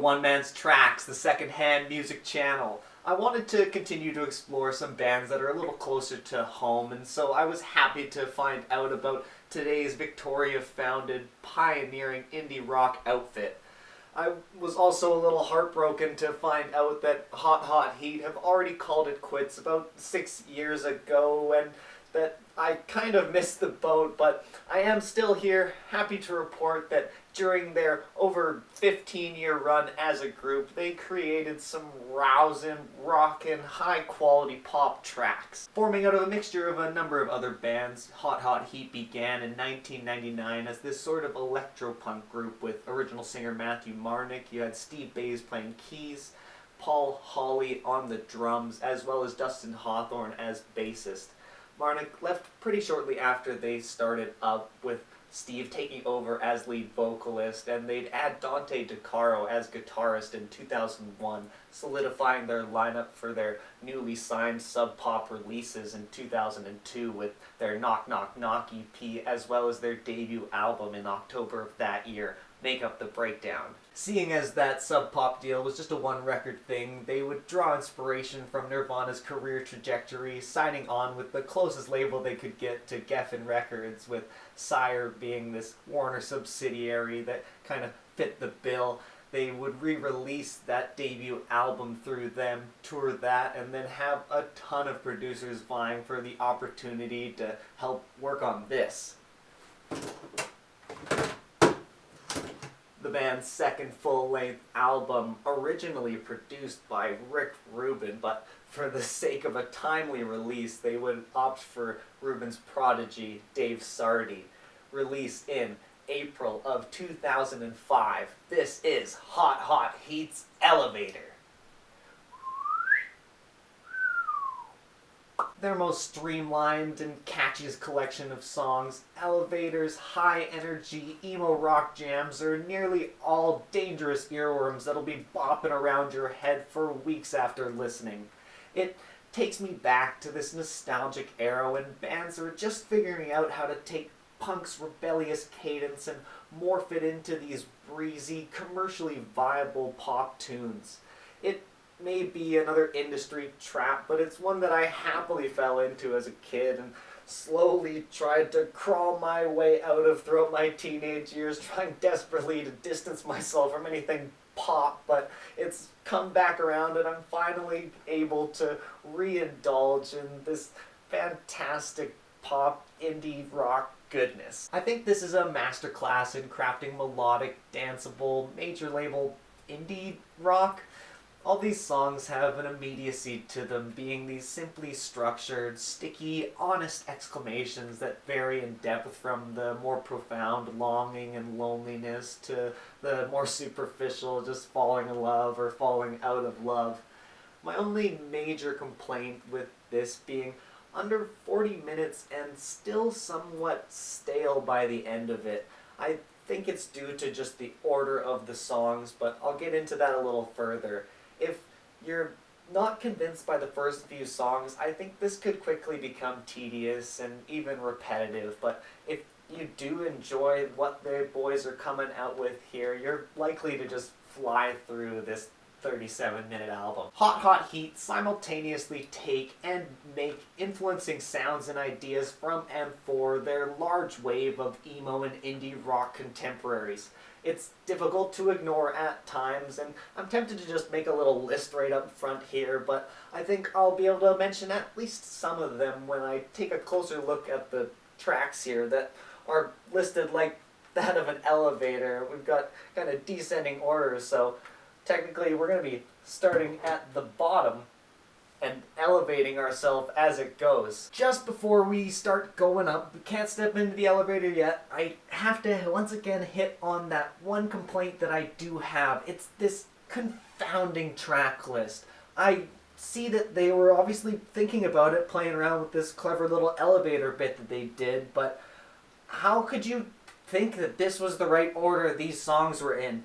One Man's Tracks, the second-hand music channel. I wanted to continue to explore some bands that are a little closer to home, and so I was happy to find out about today's Victoria-founded, pioneering indie rock outfit. I was also a little heartbroken to find out that Hot Hot Heat have already called it quits about 6 years ago, and that I kind of missed the boat, but I am still here, happy to report that during their over 15-year run as a group, they created some rousing, rockin', high-quality pop tracks. Forming out of a mixture of a number of other bands, Hot Hot Heat began in 1999 as this sort of electropunk group with original singer Matthew Marnick. You had Steve Bays playing keys, Paul Hawley on the drums, as well as Dustin Hawthorne as bassist. Marnick left pretty shortly after they started up, with Steve taking over as lead vocalist, and they'd add Dante DeCaro as guitarist in 2001, solidifying their lineup for their newly signed Sub Pop releases in 2002 with their Knock Knock Knock EP, as well as their debut album in October of that year, Make Up the Breakdown. Seeing as that Sub Pop deal was just a one-record thing, they would draw inspiration from Nirvana's career trajectory, signing on with the closest label they could get to Geffen Records, with Sire being this Warner subsidiary that kind of fit the bill. They would re-release that debut album through them, tour that, and then have a ton of producers vying for the opportunity to help work on this. The band's second full-length album, originally produced by Rick Rubin, but for the sake of a timely release, they would opt for Rubin's prodigy, Dave Sardy. Released in April of 2005, this is Hot Hot Heat's Elevator. Their most streamlined and catchiest collection of songs, Elevator's high-energy emo rock jams are nearly all dangerous earworms that'll be bopping around your head for weeks after listening. It takes me back to this nostalgic era when bands were just figuring out how to take punk's rebellious cadence and morph it into these breezy, commercially viable pop tunes. It may be another industry trap, but it's one that I happily fell into as a kid and slowly tried to crawl my way out of throughout my teenage years, trying desperately to distance myself from anything pop, but it's come back around and I'm finally able to re-indulge in this fantastic pop indie rock goodness. I think this is a masterclass in crafting melodic, danceable, major label indie rock. All these songs have an immediacy to them, being these simply structured, sticky, honest exclamations that vary in depth from the more profound longing and loneliness to the more superficial, just falling in love or falling out of love. My only major complaint with this being under 40 minutes and still somewhat stale by the end of it. I think it's due to just the order of the songs, but I'll get into that a little further. If you're not convinced by the first few songs, I think this could quickly become tedious and even repetitive, but if you do enjoy what the boys are coming out with here, you're likely to just fly through this 37-minute album. Hot Hot Heat simultaneously take and make influencing sounds and ideas from and for their large wave of emo and indie rock contemporaries. It's difficult to ignore at times, and I'm tempted to just make a little list right up front here, but I think I'll be able to mention at least some of them when I take a closer look at the tracks here that are listed like that of an elevator. We've got kind of descending order, so technically we're going to be starting at the bottom and elevating ourselves as it goes. Just before we start going up, we can't step into the elevator yet, I have to once again hit on that one complaint that I do have. It's this confounding track list. I see that they were obviously thinking about it, playing around with this clever little elevator bit that they did, but how could you think that this was the right order these songs were in?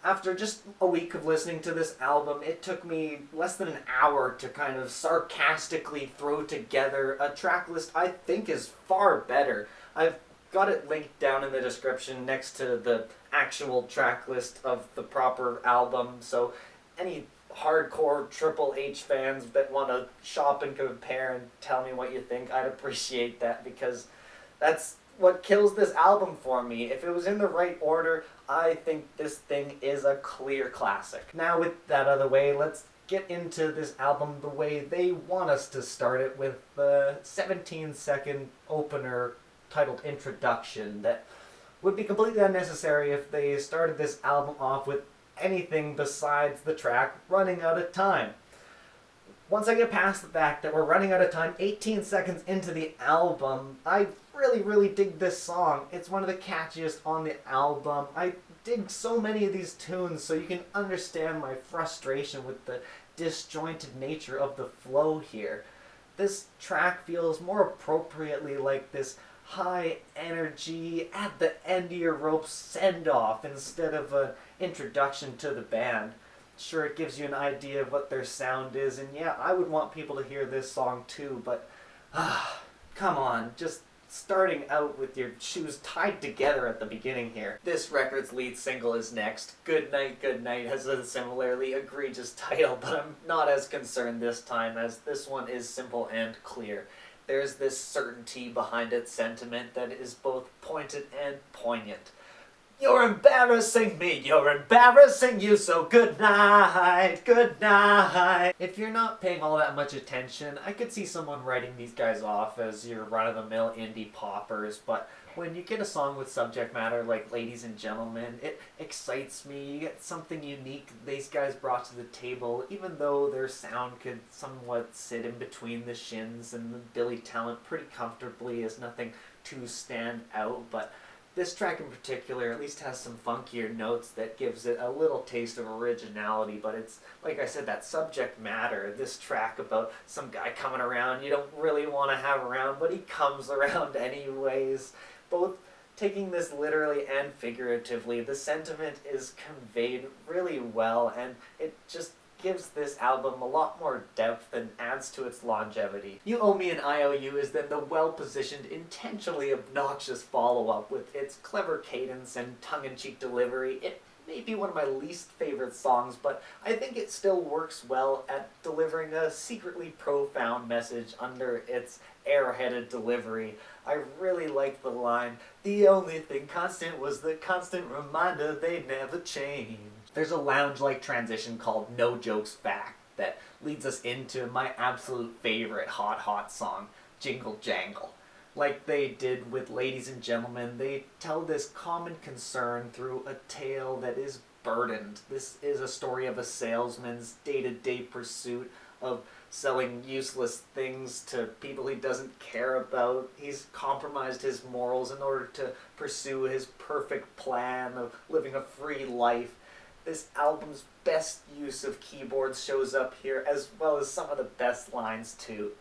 After just a week of listening to this album, it took me less than an hour to kind of sarcastically throw together a track list I think is far better. I've got it linked down in the description next to the actual track list of the proper album, so any hardcore Triple H fans that want to shop and compare and tell me what you think, I'd appreciate that, because that's what kills this album for me. If it was in the right order, I think this thing is a clear classic. Now with that out of the way, let's get into this album the way they want us to start it, with the 17-second opener titled Introduction that would be completely unnecessary if they started this album off with anything besides the track Running Out of Time. Once I get past the fact that we're running out of time 18 seconds into the album, I really dig this song. It's one of the catchiest on the album. I dig so many of these tunes, so you can understand my frustration with the disjointed nature of the flow here. This track feels more appropriately like this high energy, at the end of your rope send-off instead of an introduction to the band. Sure, it gives you an idea of what their sound is, and yeah, I would want people to hear this song too, but come on, just starting out with your shoes tied together at the beginning here. This record's lead single is next. Good Night has a similarly egregious title, but I'm not as concerned this time, as this one is simple and clear. There's this certainty behind its sentiment that is both pointed and poignant. You're embarrassing me, you're embarrassing you, so good night. If you're not paying all that much attention, I could see someone writing these guys off as your run-of-the-mill indie poppers, but when you get a song with subject matter like Ladies and Gentlemen, it excites me. You get something unique these guys brought to the table, even though their sound could somewhat sit in between the Shins and the Billy Talent pretty comfortably as nothing to stand out, but this track in particular at least has some funkier notes that gives it a little taste of originality, but it's, like I said, that subject matter. This track about some guy coming around you don't really want to have around, but he comes around anyways. Both taking this literally and figuratively, the sentiment is conveyed really well, and it just gives this album a lot more depth and adds to its longevity. You Owe Me an IOU is then the well-positioned, intentionally obnoxious follow-up with its clever cadence and tongue-in-cheek delivery. It may be one of my least favorite songs, but I think it still works well at delivering a secretly profound message under its airheaded delivery. I really like the line, "The only thing constant was the constant reminder they never change." There's a lounge-like transition called No Jokes Back that leads us into my absolute favorite hot song, Jingle Jangle. Like they did with Ladies and Gentlemen, they tell this common concern through a tale that is burdened. This is a story of a salesman's day-to-day pursuit of selling useless things to people he doesn't care about. He's compromised his morals in order to pursue his perfect plan of living a free life. This album's best use of keyboards shows up here, as well as some of the best lines too.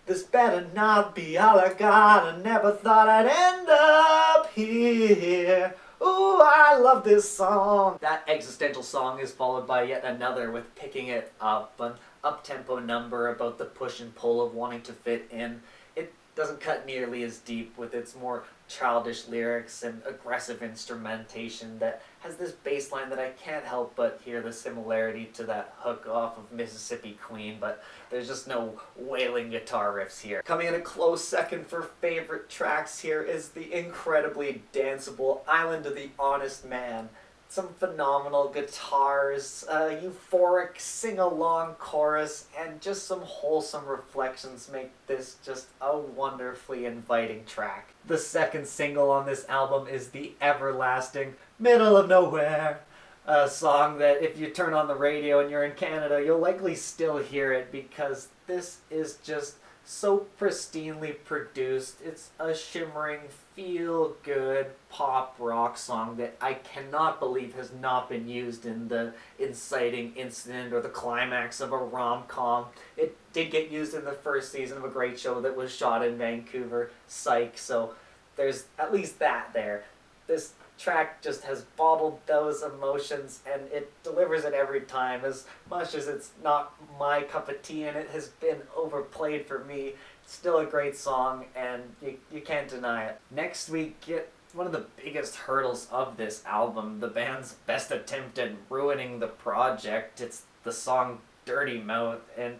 This better not be all I got, I never thought I'd end up here. Ooh, I love this song. That existential song is followed by yet another with Picking It Up, an up-tempo number about the push and pull of wanting to fit in. It doesn't cut nearly as deep with its more childish lyrics and aggressive instrumentation that has this bass line that I can't help but hear the similarity to that hook off of Mississippi Queen, but there's just no wailing guitar riffs here. Coming in a close second for favorite tracks here is the incredibly danceable Island of the Honest Man. Some phenomenal guitars, a euphoric sing-along chorus, and just some wholesome reflections make this just a wonderfully inviting track. The second single on this album is the everlasting Middle of Nowhere, a song that if you turn on the radio and you're in Canada, you'll likely still hear it because this is just so pristinely produced. It's a shimmering, feel-good pop rock song that I cannot believe has not been used in the inciting incident or the climax of a rom-com. It did get used in the first season of a great show that was shot in Vancouver, Psych, so there's at least that there. This track just has bottled those emotions, and it delivers it every time. As much as it's not my cup of tea and it has been overplayed for me, it's still a great song, and you can't deny it. Next we get one of the biggest hurdles of this album, the band's best attempt at ruining the project. It's the song Dirty Mouth, and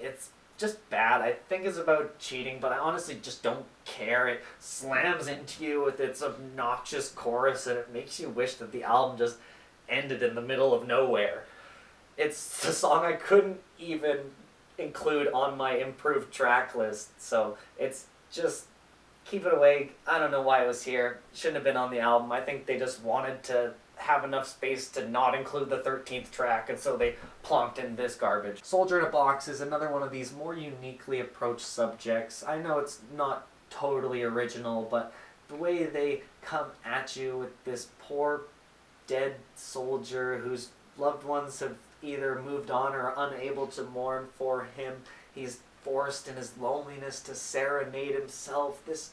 it's just bad. I think it's about cheating, but I honestly just don't care. It slams into you with its obnoxious chorus, and it makes you wish that the album just ended in the middle of nowhere. It's the song I couldn't even include on my improved track list, so it's just keep it away. I don't know why it was here. Shouldn't have been on the album. I think they just wanted to have enough space to not include the 13th track, and so they plonked in this garbage. Soldier in a Box is another one of these more uniquely approached subjects. I know it's not totally original, but the way they come at you with this poor dead soldier whose loved ones have either moved on or are unable to mourn for him. He's forced in his loneliness to serenade himself. This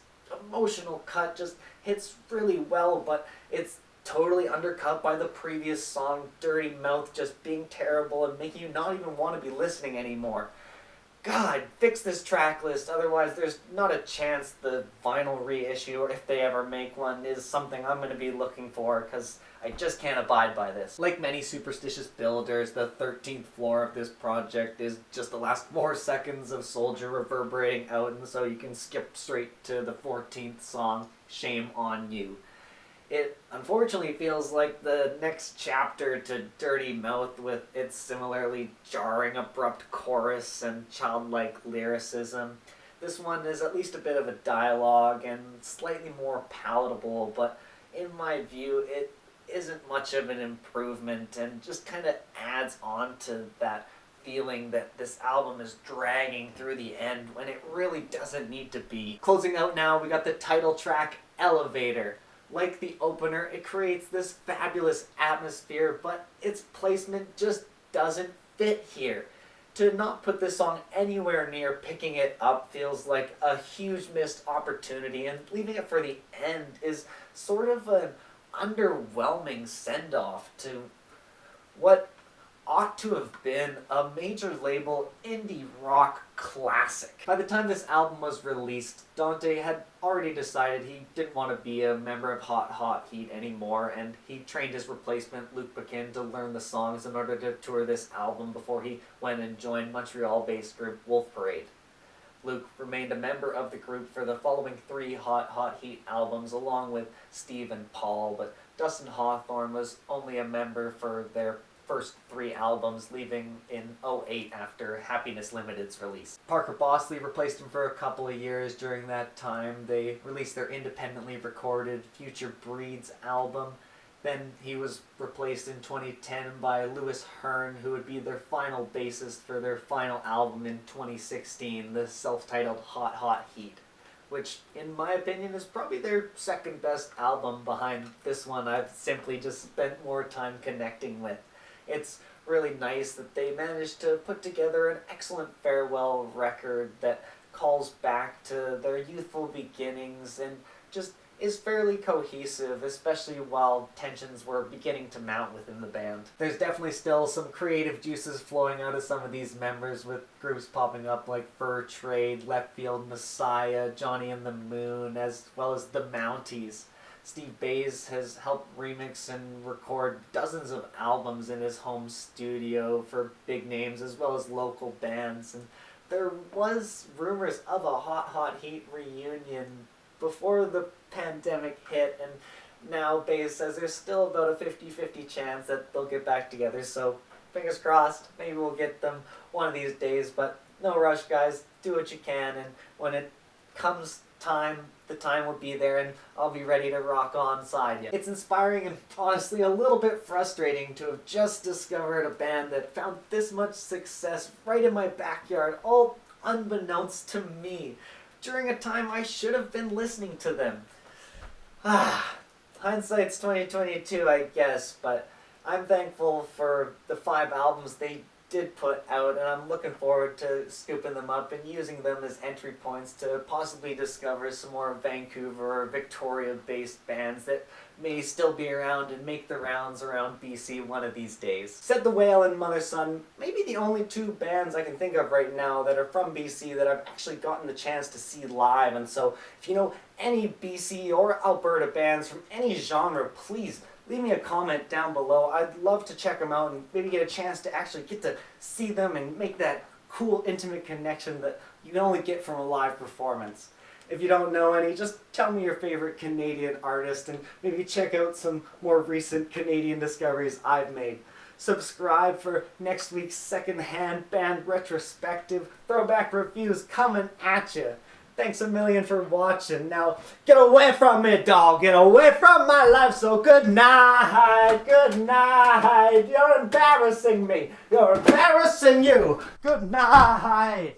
emotional cut just hits really well, but it's totally undercut by the previous song, Dirty Mouth, just being terrible and making you not even want to be listening anymore. God, fix this track list, otherwise there's not a chance the vinyl reissue, or if they ever make one, is something I'm going to be looking for, because I just can't abide by this. Like many superstitious builders, the 13th floor of this project is just the last 4 seconds of Soldier reverberating out, and so you can skip straight to the 14th song, Shame on You. It unfortunately feels like the next chapter to Dirty Mouth, with its similarly jarring, abrupt chorus and childlike lyricism. This one is at least a bit of a dialogue and slightly more palatable, but in my view, it isn't much of an improvement and just kind of adds on to that feeling that this album is dragging through the end when it really doesn't need to be. Closing out now, we got the title track, Elevator. Like the opener, it creates this fabulous atmosphere, but its placement just doesn't fit here. To not put this song anywhere near picking it up feels like a huge missed opportunity, and leaving it for the end is sort of an underwhelming send-off to what ought to have been a major label indie rock classic. By the time this album was released, Dante had already decided he didn't want to be a member of Hot Hot Heat anymore, and he trained his replacement Luke Bakin to learn the songs in order to tour this album before he went and joined Montreal-based group Wolf Parade. Luke remained a member of the group for the following 3 Hot Hot Heat albums along with Steve and Paul, but Dustin Hawthorne was only a member for their first 3 albums, leaving in '08 after Happiness Limited's release. Parker Bosley replaced him for a couple of years during that time. They released their independently recorded Future Breeds album. Then he was replaced in 2010 by Lewis Hearn, who would be their final bassist for their final album in 2016, the self-titled Hot Hot Heat, which, in my opinion, is probably their second best album behind this one I've simply just spent more time connecting with. It's really nice that they managed to put together an excellent farewell record that calls back to their youthful beginnings and just is fairly cohesive, especially while tensions were beginning to mount within the band. There's definitely still some creative juices flowing out of some of these members, with groups popping up like Fur Trade, Left Field Messiah, Johnny and the Moon, as well as the Mounties. Steve Bays has helped remix and record dozens of albums in his home studio for big names as well as local bands, and there was rumors of a Hot Hot Heat reunion before the pandemic hit, and now Bays says there's still about a 50-50 chance that they'll get back together, so fingers crossed, maybe we'll get them one of these days, but no rush, guys. Do what you can, and when it comes time, the time will be there, and I'll be ready to rock on side you. It's inspiring and honestly a little bit frustrating to have just discovered a band that found this much success right in my backyard, all unbeknownst to me, during a time I should have been listening to them. Hindsight's 2022, I guess, but I'm thankful for the 5 albums they did put out, and I'm looking forward to scooping them up and using them as entry points to possibly discover some more Vancouver or Victoria-based bands that may still be around and make the rounds around BC one of these days. Said the Whale and Mother Son, maybe the only two bands I can think of right now that are from BC that I've actually gotten the chance to see live, and so if you know any BC or Alberta bands from any genre, please leave me a comment down below. I'd love to check them out and maybe get a chance to actually get to see them and make that cool, intimate connection that you can only get from a live performance. If you don't know any, just tell me your favorite Canadian artist and maybe check out some more recent Canadian discoveries I've made. Subscribe for next week's secondhand band retrospective, throwback reviews coming at you. Thanks a million for watching. Now, get away from me, dog. Get away from my life. So good night. Good night. You're embarrassing me. You're embarrassing you. Good night.